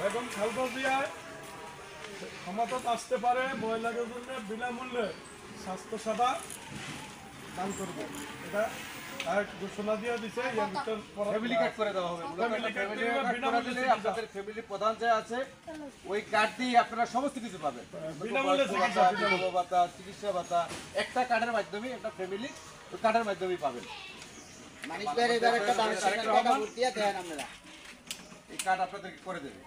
বেগম খালেদা জিয়া ক্ষমতা আসতে পারে মহিলাদের জন্য বিনামূল্যে স্বাস্থ্য সেবা দান করবে, এটা ঘোষণা দিয়ে দিছে। ফ্যামিলি কার্ড করে দেওয়া হবে, আপনাদের ফ্যামিলি প্রধান যে আছে ওই কার্ড দিয়ে আপনারা সমস্ত কিছু পাবেন, ভাতা, চিকিৎসা ভাতা, একটা কার্ডের মাধ্যমে একটা ফ্যামিলি ওই কার্ডের মাধ্যমেই পাবেন। এই কার্ড আপনাদেরকে করে দেবে,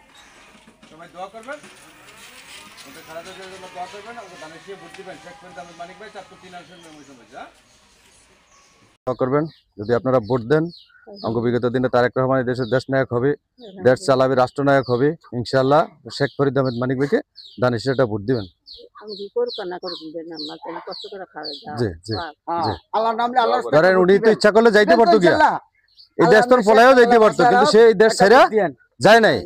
সবাই দোয়া করবেন, ওদের খালেদা জিয়ার জন্য দোয়া করবেন, ওদের ধানের শীষে ভোট দিবেন। শেখ ফরিদ আহমেদ মানিক ভাই 403 আসন করবেন। যদি আপনারা ভোট দেন, আমাকে বিগত দিনে তারেক রহমান দেশের দেশ নায়ক হবে, দেশ চালাবে, রাষ্ট্রনায়ক হবে ইনশাআল্লাহ। শেখ ফরিদ আহমেদ মানিক ভাইকে ধানের শীষে ভোট দিবেন। ধরেন উনি তো ইচ্ছা করলে যাইতে পারতো গিয়া, এই দেশ তোর ফলায়ও যাইতে পারতো, কিন্তু সে এই দেশ ছেড়ে যায় নাই।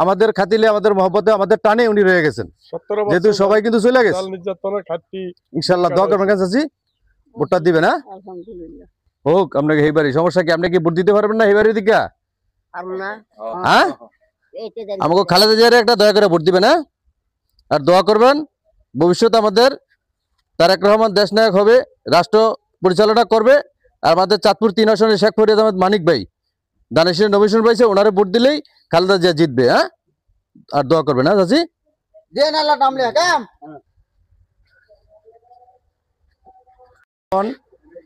আমাদের খাতিলে, আমাদের মহব্বতে, আমাদের টানে উনি রয়ে গেছেন, যেহেতু সবাই কিন্তু চলে গেছে। ইনশাআল্লাহ দোয়া করবেন কাছে, ভোটটা দিবেন। হ্যাঁ হোক আপনাকে এই বাড়ি, সমস্যা কি? আপনি কি ভোট দিতে পারবেন না এই বাড়ির দিকে? হ্যাঁ আমাকে খালেদা জিয়ার একটা দয়া করে ভোট দিবেন। হ্যাঁ আর দোয়া করবেন ভবিষ্যতে আমাদের তারেক রহমান দেশ নায়ক হবে, রাষ্ট্র পরিচালনা করবে। আর আমাদের চাঁদপুর 3 আসনে শেখ ফরিদ আহমেদ মানিক ভাই ধানের শীষে নমিনেশন পাইছে, ওনারে ভোট দিলেই খালেদা জিয়া জিতবে। হ্যাঁ আর দোয়া করবেন। হ্যাঁ চাচি,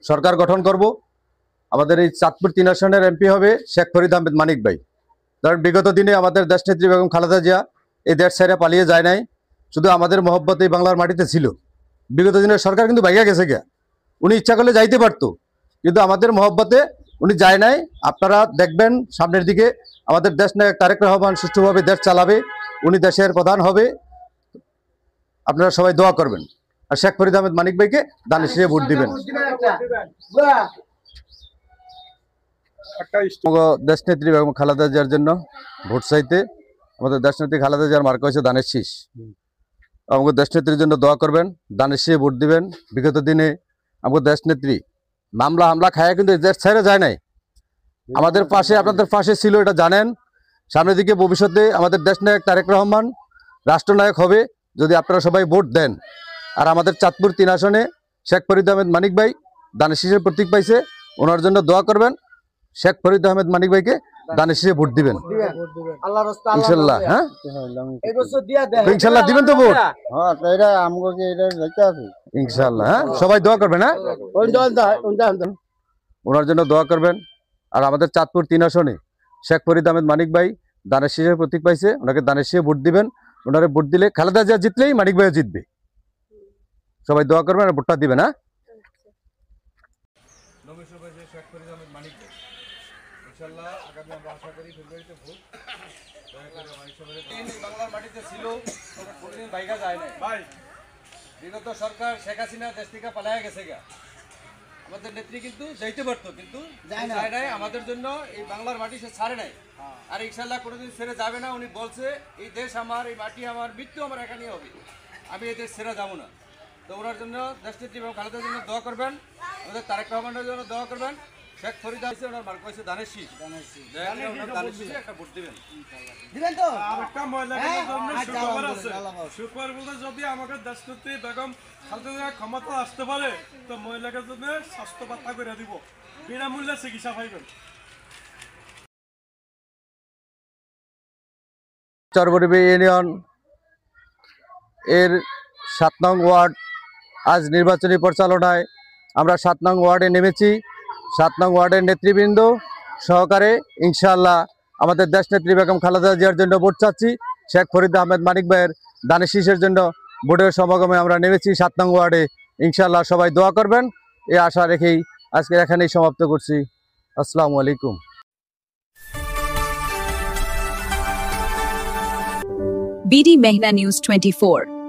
সরকার গঠন করব। আমাদের এই চাঁদপুর 3 আসনের এমপি হবে শেখ ফরিদ আহমেদ মানিক ভাই। কারণ বিগত দিনে আমাদের দেশনেত্রী বেগম খালেদা জিয়া এই দেশ ছেড়ে পালিয়ে যায় নাই, শুধু আমাদের মহব্বত এই বাংলার মাটিতে ছিল। বিগত দিনের সরকার কিন্তু ভাইয়া গেছে গিয়া, উনি ইচ্ছা করলে যাইতে পারতো, কিন্তু আমাদের মহব্বতে উনি যায় নাই। আপনারা দেখবেন সামনের দিকে আমাদের দেশ নায়ক তারেক রহমান সুষ্ঠুভাবে দেশ চালাবে, উনি দেশের প্রধান হবে। আপনারা সবাই দোয়া করবেন আর শেখ ফরিদ আহমেদ মানিক ভাইকে ধানের শীষে ভোট দিবেন। দেশনেত্রী বেগম খালেদা জিয়ার জন্য ভোট চাইতে আমাদের দেশনেত্রী খালেদা জিয়ার মার্কা হয়েছে ধানের শীষ। আমাদের দেশনেত্রীর জন্য দোয়া করবেন, ধানের শীষে ভোট দিবেন। বিগত দিনে আমাদের দেশনেত্রী মামলা হামলা খায় কিন্তু দেশ ছেড়ে যায় নাই, আমাদের পাশে, আপনাদের পাশে ছিল, এটা জানেন। সামনের দিকে ভবিষ্যতে আমাদের দেশ নায়ক তারেক রহমান রাষ্ট্রনায়ক হবে যদি আপনারা সবাই ভোট দেন। আর আমাদের চাঁদপুর 3 আসনে শেখ ফরিদ আহমেদ মানিক ভাই ধানের শীষের প্রতীক পাইছে, ওনার জন্য দোয়া করবেন। শেখ ফরিদ আহমেদ মানিক ভাইকে ধানের শীষে ভোট দিবেন ইনশাআল্লাহ। হ্যাঁ ইনশাআল্লাহ দিবেন তো ভোট ইনশাআল্লাহ। হ্যাঁ সবাই দোয়া করবেন। হ্যাঁ ওনার জন্য দোয়া করবেন। আর আমাদের চাঁদপুর 3 আসনে শেখ ফরিদ আহমেদ মানিক ভাই ধানের শীষের প্রতীক পাইছে, ওনাকে ধানের শীষে ভোট দিবেন। ওনারে ভোট দিলে খালেদা জিয়া জিতলেই মানিক ভাইও জিতবে। সবাই দোয়া করবেন আর ভোটটা দিবেন। হ্যাঁ শেখ ফরিদ আহমেদ মানিক ভাই ইনশাআল্লাহ আগামী আমরা আশা করি ফেব্রুয়ারিতে ভোট বাংলার মাটিতে ছিল, কোনদিন বাইকা যায় নাই ভাই। বিগত সরকার শেখ হাসিনা দেশ থেকে পালায়া গেছে গা, আমাদের নেত্রী কিন্তু যাইতে পারতো, কিন্তু যায় নাই। আমাদের জন্য এই বাংলার মাটি সে ছাড়ে নাই, আর ইনশাআল্লাহ কোনোদিন ছেড়ে যাবে না। উনি বলছে এই দেশ আমার, এই মাটি আমার, মৃত্যু আমার এখানেই হবে, আমি এই দেশ ছেড়ে যাবো না। তো ওনার জন্য দেশনেত্রী এবং খালেদার জন্য দোয়া করবেন, আমাদের তারেক রহমানের জন্য দোয়া করবেন। শেখ ফরিদ আছে, ওনার মার্কা হয়েছে ধানের শীষ, ধানের শীষে একটা ভোট দিবেন তো। আরেকটা মহিলাদের জন্য সুখবর আছে, সুখবর বলতে যদি আমাদের দেশনেত্রী বেগম খালেদা জিয়া ক্ষমতা আসতে পারে তো মহিলাদের জন্য স্বাস্থ্য ভাতা করে দিব, বিনামূল্যে চিকিৎসা পাইবেন। চরবরিবি ইউনিয়ন এর 7 নং ওয়ার্ড আজ নির্বাচনী পরিচালনায় আমরা 7 নং ওয়ার্ডে নেমেছি। 7 নং ওয়ার্ডের নেতৃবৃন্দ সহকারে ইনশাআল্লাহ আমাদের দেশনেত্রী বেগম খালেদা জিয়ার জন্য ভোট চাচ্ছি। শেখ ফরিদ আহমেদ মানিক ভাইয়ের ধানের শীষের জন্য ভোটের সমাগমে আমরা নেমেছি 7 নং ওয়ার্ডে। ইনশাআল্লাহ সবাই দোয়া করবেন, এই আশা রেখেই আজকে এখানেই সমাপ্ত করছি। আসসালামু আলাইকুম। BD Mehna News 24।